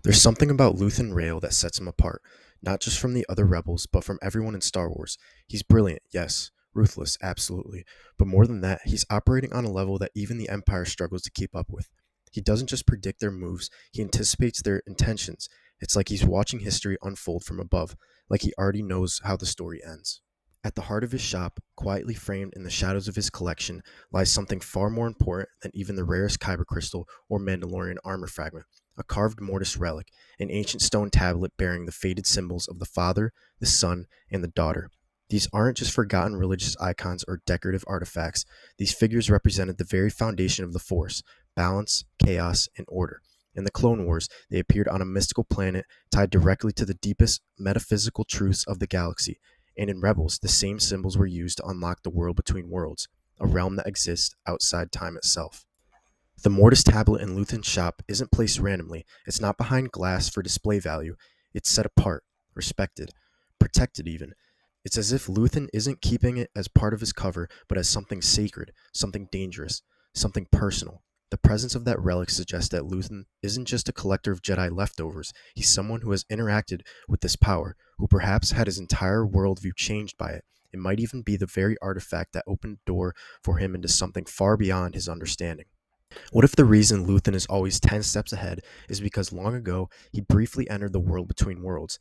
There's something about Luthen Rael that sets him apart, not just from the other rebels, but from everyone in Star Wars. He's brilliant, yes. Ruthless, absolutely. But more than that, he's operating on a level that even the Empire struggles to keep up with. He doesn't just predict their moves, he anticipates their intentions. It's like he's watching history unfold from above, like he already knows how the story ends. At the heart of his shop, quietly framed in the shadows of his collection, lies something far more important than even the rarest kyber crystal or Mandalorian armor fragment: a carved Mortis relic, an ancient stone tablet bearing the faded symbols of the Father, the Son, and the Daughter. These aren't just forgotten religious icons or decorative artifacts. These figures represented the very foundation of the Force: balance, chaos, and order. In the Clone Wars, they appeared on a mystical planet tied directly to the deepest metaphysical truths of the galaxy. And in Rebels, the same symbols were used to unlock the world between worlds, a realm that exists outside time itself. The Mortis tablet in Luthen's shop isn't placed randomly. It's not behind glass for display value. It's set apart, respected, protected even. It's as if Luthen isn't keeping it as part of his cover, but as something sacred, something dangerous, something personal. The presence of that relic suggests that Luthen isn't just a collector of Jedi leftovers. He's someone who has interacted with this power, who perhaps had his entire worldview changed by it. It might even be the very artifact that opened the door for him into something far beyond his understanding. What if the reason Luthen is always 10 steps ahead is because long ago he briefly entered the world between worlds,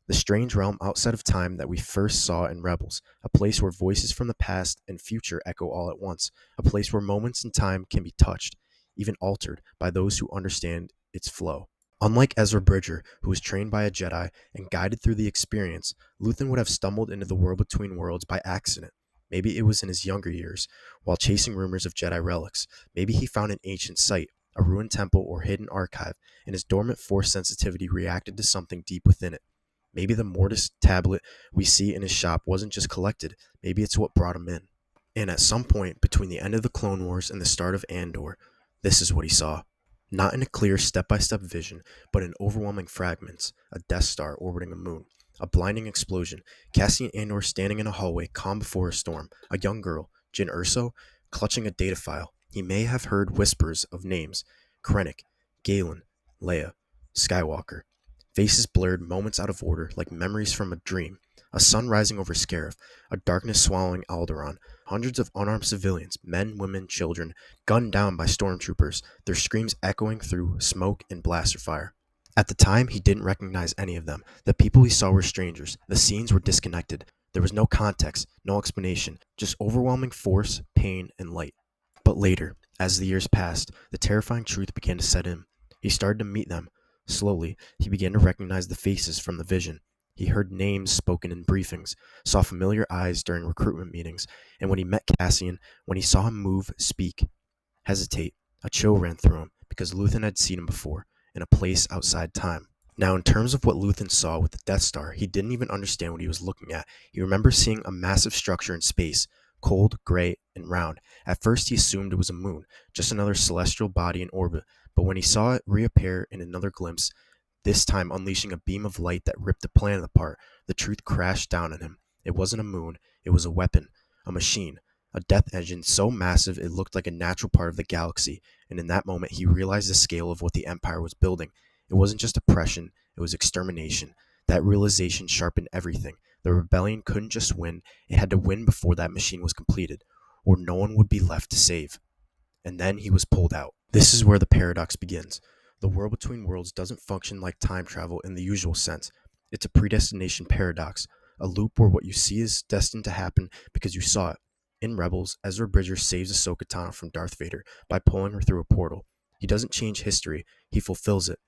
the strange realm outside of time that we first saw in Rebels, a place where voices from the past and future echo all at once, a place where moments in time can be touched, even altered, by those who understand its flow. Unlike Ezra Bridger, who was trained by a Jedi and guided through the experience, Luthen would have stumbled into the world between worlds by accident. Maybe it was in his younger years, while chasing rumors of Jedi relics. Maybe he found an ancient site, a ruined temple or hidden archive, and his dormant force sensitivity reacted to something deep within it. Maybe the Mortis tablet we see in his shop wasn't just collected, maybe it's what brought him in. And at some point between the end of the Clone Wars and the start of Andor, this is what he saw. Not in a clear step by step vision, but in overwhelming fragments: a Death Star orbiting a moon, a blinding explosion, Cassian Andor standing in a hallway calm before a storm, a young girl, Jyn Erso, clutching a data file. He may have heard whispers of names: Krennic, Galen, Leia, Skywalker. Faces blurred, moments out of order, like memories from a dream. A sun rising over Scarif, a darkness swallowing Alderaan. Hundreds of unarmed civilians, men, women, children, gunned down by stormtroopers, their screams echoing through smoke and blaster fire. At the time, he didn't recognize any of them. The people he saw were strangers. The scenes were disconnected. There was no context, no explanation, just overwhelming force, pain, and light. But later, as the years passed, the terrifying truth began to set in. He started to meet them. Slowly, he began to recognize the faces from the vision. He heard names spoken in briefings, saw familiar eyes during recruitment meetings, and when he met Cassian, when he saw him move, speak, hesitate, a chill ran through him because Luthen had seen him before, in a place outside time. Now, in terms of what Luthen saw with the Death Star, he didn't even understand what he was looking at. He remembers seeing a massive structure in space, cold, gray, and round. At first, he assumed it was a moon, just another celestial body in orbit, but when he saw it reappear in another glimpse, this time unleashing a beam of light that ripped the planet apart, the truth crashed down on him. It wasn't a moon, it was a weapon, a machine, a death engine so massive it looked like a natural part of the galaxy, and in that moment he realized the scale of what the Empire was building. It wasn't just oppression, it was extermination. That realization sharpened everything. The rebellion couldn't just win, it had to win before that machine was completed, or no one would be left to save. And then he was pulled out. This is where the paradox begins. The world between worlds doesn't function like time travel in the usual sense. It's a predestination paradox, a loop where what you see is destined to happen because you saw it. In Rebels, Ezra Bridger saves Ahsoka Tano from Darth Vader by pulling her through a portal. He doesn't change history, he fulfills it.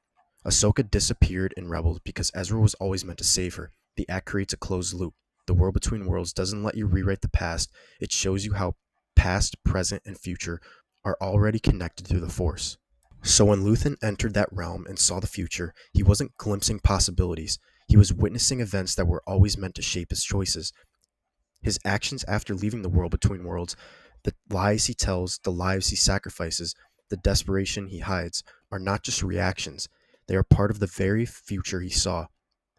Ahsoka disappeared in Rebels because Ezra was always meant to save her. The act creates a closed loop. The world between worlds doesn't let you rewrite the past, it shows you how past, present, and future are already connected through the Force. So when Luthen entered that realm and saw the future, he wasn't glimpsing possibilities. He was witnessing events that were always meant to shape his choices. His actions after leaving the world between worlds, the lies he tells, the lives he sacrifices, the desperation he hides, are not just reactions. They are part of the very future he saw.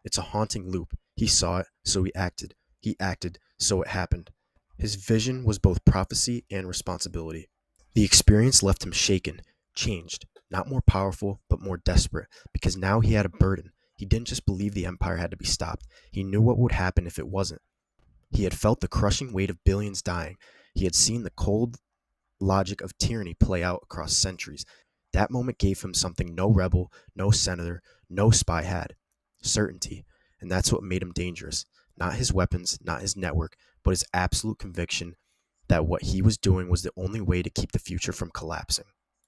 It's a haunting loop. He saw it, so he acted. He acted, so it happened. His vision was both prophecy and responsibility. The experience left him shaken, changed. Not more powerful, but more desperate, because now he had a burden. He didn't just believe the Empire had to be stopped. He knew what would happen if it wasn't. He had felt the crushing weight of billions dying. He had seen the cold logic of tyranny play out across centuries. That moment gave him something no rebel, no senator, no spy had: certainty. And that's what made him dangerous. Not his weapons, not his network, but his absolute conviction that what he was doing was the only way to keep the future from collapsing.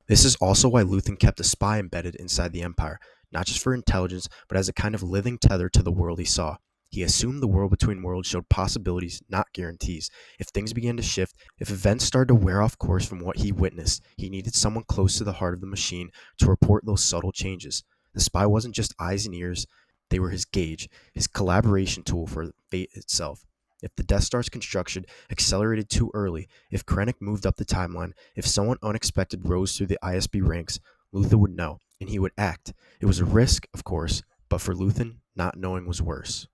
This is also why Luthen kept a spy embedded inside the Empire, not just for intelligence, but as a kind of living tether to the world he saw. He assumed the world between worlds showed possibilities, not guarantees. If things began to shift, if events started to wear off course from what he witnessed, he needed someone close to the heart of the machine to report those subtle changes. The spy wasn't just eyes and ears, they were his gauge, his collaboration tool for fate itself. If the Death Star's construction accelerated too early, if Krennic moved up the timeline, if someone unexpected rose through the ISB ranks, Luthen would know, and he would act. It was a risk, of course, but for Luthen, not knowing was worse.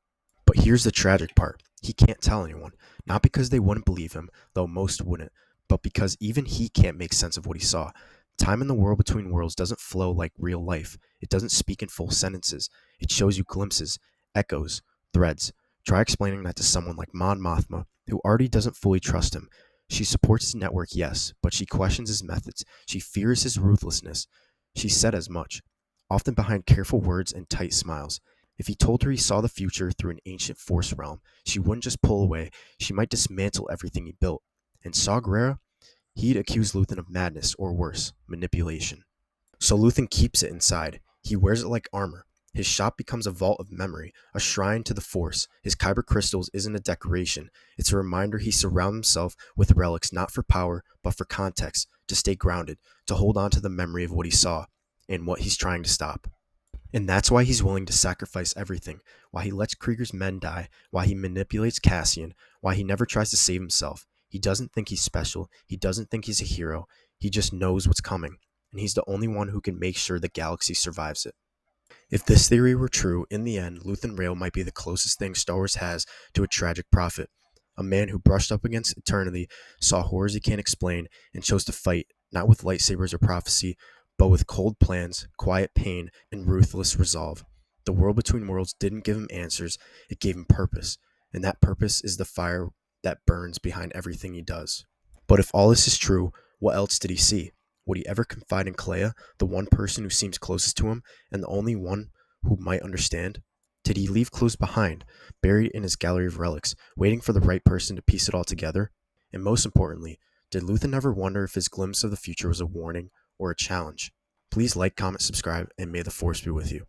But here's the tragic part. He can't tell anyone. Not because they wouldn't believe him, though most wouldn't, but because even he can't make sense of what he saw. Time in the world between worlds doesn't flow like real life. It doesn't speak in full sentences. It shows you glimpses, echoes, threads. Try explaining that to someone like Mon Mothma, who already doesn't fully trust him. She supports his network, yes, but she questions his methods. She fears his ruthlessness. She said as much, often behind careful words and tight smiles. If he told her he saw the future through an ancient force realm, she wouldn't just pull away, she might dismantle everything he built. And Saw Gerrera, he'd accuse Luthen of madness, or worse, manipulation. So Luthen keeps it inside. He wears it like armor. His shop becomes a vault of memory, a shrine to the Force. His kyber crystals isn't a decoration. It's a reminder he surrounds himself with relics not for power, but for context, to stay grounded, to hold on to the memory of what he saw, and what he's trying to stop. And that's why he's willing to sacrifice everything, why he lets Krieger's men die, why he manipulates Cassian, why he never tries to save himself. He doesn't think he's special, he doesn't think he's a hero, he just knows what's coming, and he's the only one who can make sure the galaxy survives it. If this theory were true, in the end, Luthen Rael might be the closest thing Star Wars has to a tragic prophet. A man who brushed up against eternity, saw horrors he can't explain, and chose to fight, not with lightsabers or prophecy, but with cold plans, quiet pain, and ruthless resolve. The world between worlds didn't give him answers, it gave him purpose, and that purpose is the fire that burns behind everything he does. But if all this is true, what else did he see? Would he ever confide in Kleya, the one person who seems closest to him, and the only one who might understand? Did he leave clues behind, buried in his gallery of relics, waiting for the right person to piece it all together? And most importantly, did Luthen ever wonder if his glimpse of the future was a warning or a challenge? Please like, comment, subscribe, and may the Force be with you.